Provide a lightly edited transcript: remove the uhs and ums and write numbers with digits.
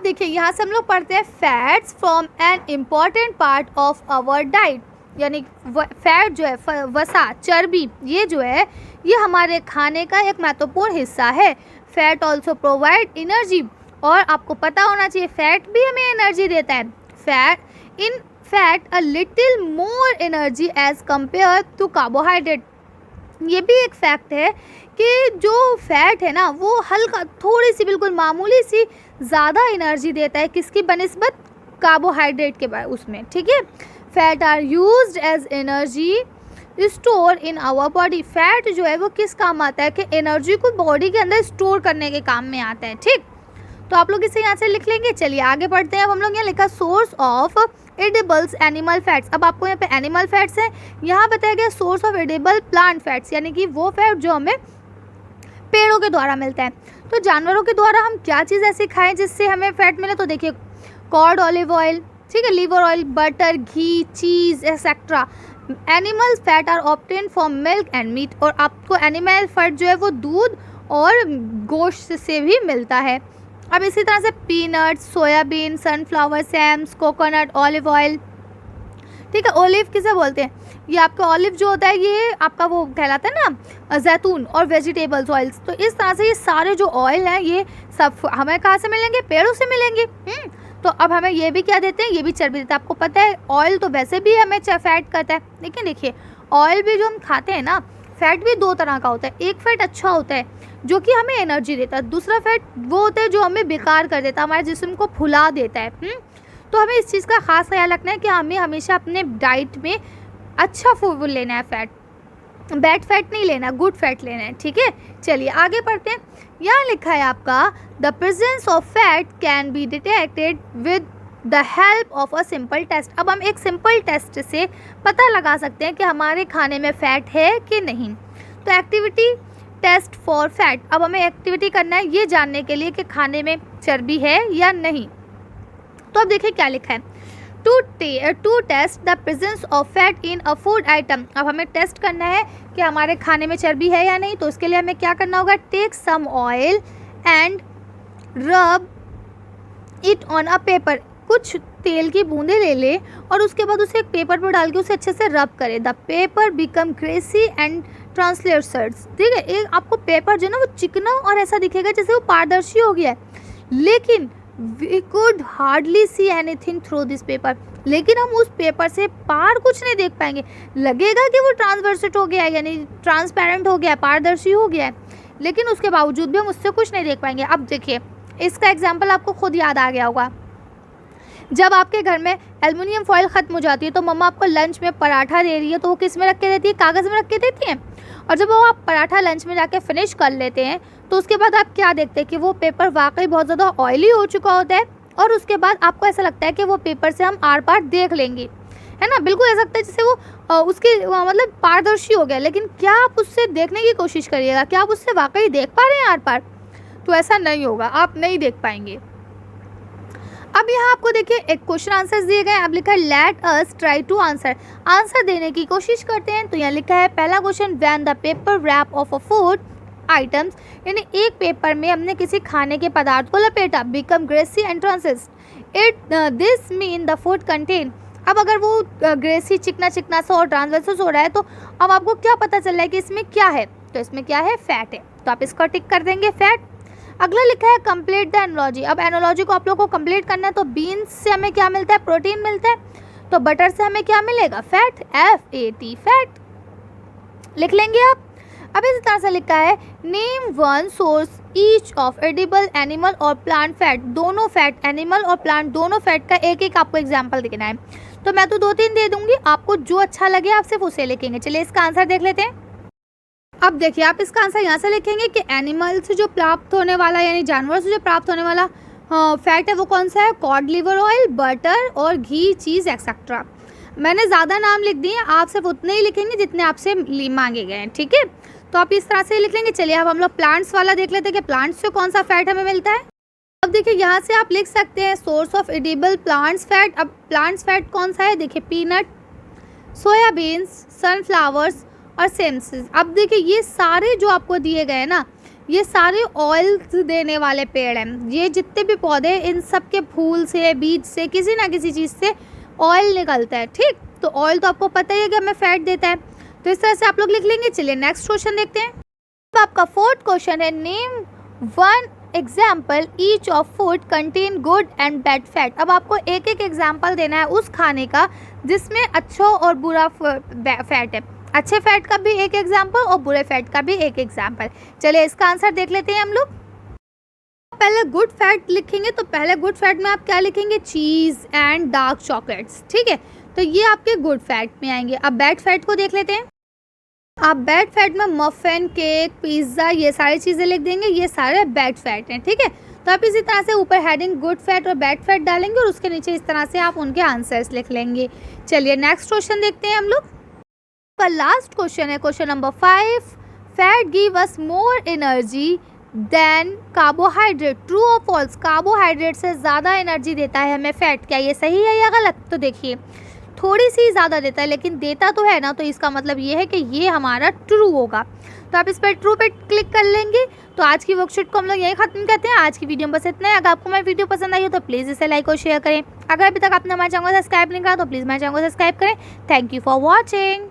देखिए यहाँ से हम लोग पढ़ते हैं fats from an important part of our diet, यानी फैट जो है, वसा, चर्बी, ये जो है ये हमारे खाने का एक महत्वपूर्ण हिस्सा है। फैट ऑल्सो प्रोवाइड एनर्जी, और आपको पता होना चाहिए फैट भी हमें एनर्जी देता है। Fat a little more energy as compare to carbohydrate. ये भी एक फैक्ट है कि जो फैट है ना वो हल्का, थोड़ी सी, बिल्कुल मामूली सी ज़्यादा एनर्जी देता है किसकी बनिस्बत, कार्बोहाइड्रेट के बाद उसमें, ठीक है। Fat are used as energy store in our body. Fat जो है वो किस काम आता है कि एनर्जी को बॉडी के अंदर स्टोर करने के काम में आता है, ठीक। तो आप लोग इसे यहाँ से लिख लेंगे। चलिए आगे बढ़ते हैं। अब हम लोग यहाँ लिखा source of edibles animal fats. अब आपको यहाँ पे एनिमल फैट्स है, यहाँ बताया गया source of edible plant fats, यानी कि वो फैट जो हमें पेड़ों के द्वारा मिलता है। तो जानवरों के द्वारा हम क्या चीज़ ऐसी खाएं जिससे हमें फैट मिले, तो देखिए कॉर्ड ऑलिव ऑयल, ठीक है, liver oil, butter, ghee, cheese etcetera. Animal fat are obtain from milk and meat, और आपको एनिमल फैट जो है वो दूध और गोश्त से भी मिलता है। अब इसी तरह से पीनट, सोयाबीन, सनफ्लावर सैम्स, कोकोनट, ऑलिव ऑयल, ठीक है। ऑलिव किसे बोलते हैं, ये आपका ऑलिव जो होता है ये आपका वो कहलाता है ना जैतून, और वेजिटेबल्स ऑयल्स। तो इस तरह से ये सारे जो ऑयल हैं ये सब हमें कहाँ से मिलेंगे, पेड़ों से मिलेंगे। तो अब हमें ये भी क्या देते हैं, ये भी चर्बी देते हैं। आपको पता है ऑयल तो वैसे भी हमें फैट करता है, लेकिन देखिए ऑयल भी जो हम खाते हैं ना, फैट भी दो तरह का होता है। एक फैट अच्छा होता है जो कि हमें एनर्जी देता है, दूसरा फैट वो होता है जो हमें बेकार कर देता है, हमारे जिस्म को फुला देता है। तो हमें इस चीज़ का खास ख्याल रखना है कि हमें हमेशा अपने डाइट में अच्छा फूड लेना है, बैड फैट नहीं लेना, गुड फैट लेना है, ठीक है। चलिए आगे पढ़ते हैं। यहाँ लिखा है आपका the presence of fat can be detected with the help of a simple test. अब हम एक सिंपल टेस्ट से पता लगा सकते हैं कि हमारे खाने में फ़ैट है कि नहीं। तो एक्टिविटी टेस्ट फॉर फैट, अब हमें एक्टिविटी करना है ये जानने के लिए कि खाने में चर्बी है या नहीं। तो अब देखिए क्या लिखा है, to test the presence of fat in a food item. अब हमें टेस्ट करना है कि हमारे खाने में चर्बी है या नहीं। तो उसके लिए हमें क्या करना होगा, take some oil and rub it on a paper. कुछ तेल की बूंदें ले ले और उसके बाद उसे एक पेपर पर डाल के उसे अच्छे से रब करे। The paper become greasy and translated, ठीक है। एक आपको पेपर जो है ना वो चिकना और ऐसा दिखेगा जैसे वो पारदर्शी हो गया है, लेकिन we could hardly see anything through this paper. लेकिन हम उस पेपर से पार कुछ नहीं देख पाएंगे, लगेगा कि वो ट्रांसवर्सेट हो गया है, यानी ट्रांसपेरेंट हो गया है, पारदर्शी हो गया है, लेकिन उसके बावजूद भी हम उससे कुछ नहीं देख पाएंगे। अब देखिए इसका एग्जाम्पल आपको खुद याद आ गया होगा, जब आपके घर में एल्युमिनियम फॉइल ख़त्म हो जाती है तो मम्मा आपको लंच में पराठा दे रही है तो वो किस में रख के देती है, कागज़ में रख के देती है। और जब वो आप पराठा लंच में जाके फिनिश कर लेते हैं तो उसके बाद आप क्या देखते हैं कि वो पेपर वाकई बहुत ज़्यादा ऑयली हो चुका होता है, और उसके बाद आपको ऐसा लगता है कि वो पेपर से हम आर पार देख लेंगे, है ना। बिल्कुल ऐसा लगता है जैसे वो उसके मतलब पारदर्शी हो गया, लेकिन क्या आप उससे देखने की कोशिश करिएगा, क्या आप उससे वाकई देख पा रहे हैं आर पार, तो ऐसा नहीं होगा, आप नहीं देख पाएंगे। अब यहाँ आपको देखिए एक क्वेश्चन आंसर्स दिए गए। अब लिखा है let us try to answer देने की कोशिश करते हैं। तो यहाँ लिखा है पहला question, when the paper wrap of a food items, यानी एक पेपर में हमने किसी खाने के पदार्थ को लपेटा, become greasy and translated it this mean the food contain. अब अगर वो ग्रेसी चिकना चिकना सा और ट्रांसलेटेड हो रहा है तो अब आपको क्या पता चल रहा है कि इसमें क्या है, तो इसमें क्या है, फैट है। तो आप इसको टिक कर देंगे, फैट। अगला लिखा है कंप्लीट द एनोलॉजी। अब एनोलॉजी को आप लोग को कंप्लीट करना है। तो बीन्स से हमें क्या मिलता है, प्रोटीन मिलता है। तो बटर से हमें क्या मिलेगा, फैट, FAT, फैट लिख लेंगे आप। अब इस तरह से लिखा है name one source each of edible animal और प्लांट फैट। दोनों फैट, एनिमल और प्लांट दोनों फैट का एक एक आपको एग्जाम्पल देना है। तो मैं तो 2-3 दे दूंगी, आपको जो अच्छा लगे आप सिर्फ उसे लिखेंगे। चलिए इसका आंसर देख लेते हैं। अब देखिए आप इसका आंसर यहाँ से लिखेंगे कि एनिमल से जो प्राप्त होने वाला, यानी जानवर से जो प्राप्त होने वाला फैट है वो कौन सा है, कॉड लिवर ऑयल, बटर और घी, चीज़ एक्सेट्रा। मैंने ज़्यादा नाम लिख दिए, आप सिर्फ उतने ही लिखेंगे जितने आपसे मांगे गए हैं, ठीक है। तो आप इस तरह से लिख लेंगे। चलिए अब हम लोग प्लांट्स वाला देख लेते हैं कि प्लांट्स से कौन सा फैट हमें मिलता है। अब देखिए यहाँ से आप लिख सकते हैं source of edible plants fat. अब प्लांट्स फैट कौन सा है, देखिए पीनट, सोयाबीन्स, सनफ्लावर्स और सेम्स। अब देखिए ये सारे जो आपको दिए गए हैं ना, ये सारे ऑयल्स देने वाले पेड़ हैं। ये जितने भी पौधे, इन सब के फूल से, बीज से, किसी ना किसी चीज़ से ऑयल निकलता है। ठीक, तो ऑयल तो आपको पता ही है कि हमें फैट देता है। तो इस तरह से आप लोग लिख लेंगे। चलिए नेक्स्ट क्वेश्चन देखते हैं। अब आपका फोर्थ क्वेश्चन है, name one example each of food contain good and bad fat. अब आपको एक एक एग्जाम्पल देना है उस खाने का जिसमें अच्छा और बुरा फैट है। अच्छे फैट का भी एक एग्जाम्पल और बुरे फैट का भी एक एग्जाम्पल। चलिए इसका आंसर देख लेते हैं हम लोग। पहले गुड फैट लिखेंगे तो पहले गुड फैट में आप क्या लिखेंगे, चीज़ एंड डार्क चॉकलेट्स। ठीक है, तो ये आपके गुड फैट में आएंगे। अब बैड फैट को देख लेते हैं। आप बैड फैट में मफिन, केक, पिज़्ज़ा, ये सारी चीज़ें लिख देंगे, ये सारे बैड फैट हैं। ठीक है, तो आप इसी तरह से ऊपर हेडिंग गुड फैट और बैड फैट डालेंगे और उसके नीचे इस तरह से आप उनके आंसर्स लिख लेंगे। चलिए नेक्स्ट क्वेश्चन देखते हैं हम लोग। का लास्ट क्वेश्चन है question number 5, fat give us more energy than carbohydrate, true और फॉल्स। कार्बोहाइड्रेट से ज़्यादा एनर्जी देता है हमें फैट, क्या ये सही है या गलत? तो देखिए थोड़ी सी ज़्यादा देता है लेकिन देता तो है ना, तो इसका मतलब ये है कि ये हमारा ट्रू होगा। तो आप इस पर ट्रू पे क्लिक कर लेंगे। तो आज की वर्कशीट को हम लोग यही खत्म करते हैं। आज की वीडियो में बस इतना है। अगर आपको मेरी वीडियो पसंद आई हो तो प्लीज़ इसे लाइक और शेयर करें। अगर अभी तक आपने हमारे चैनल को सब्सक्राइब नहीं करा तो प्लीज़ मेरे चैनल को सब्सक्राइब करें। Thank you for watching.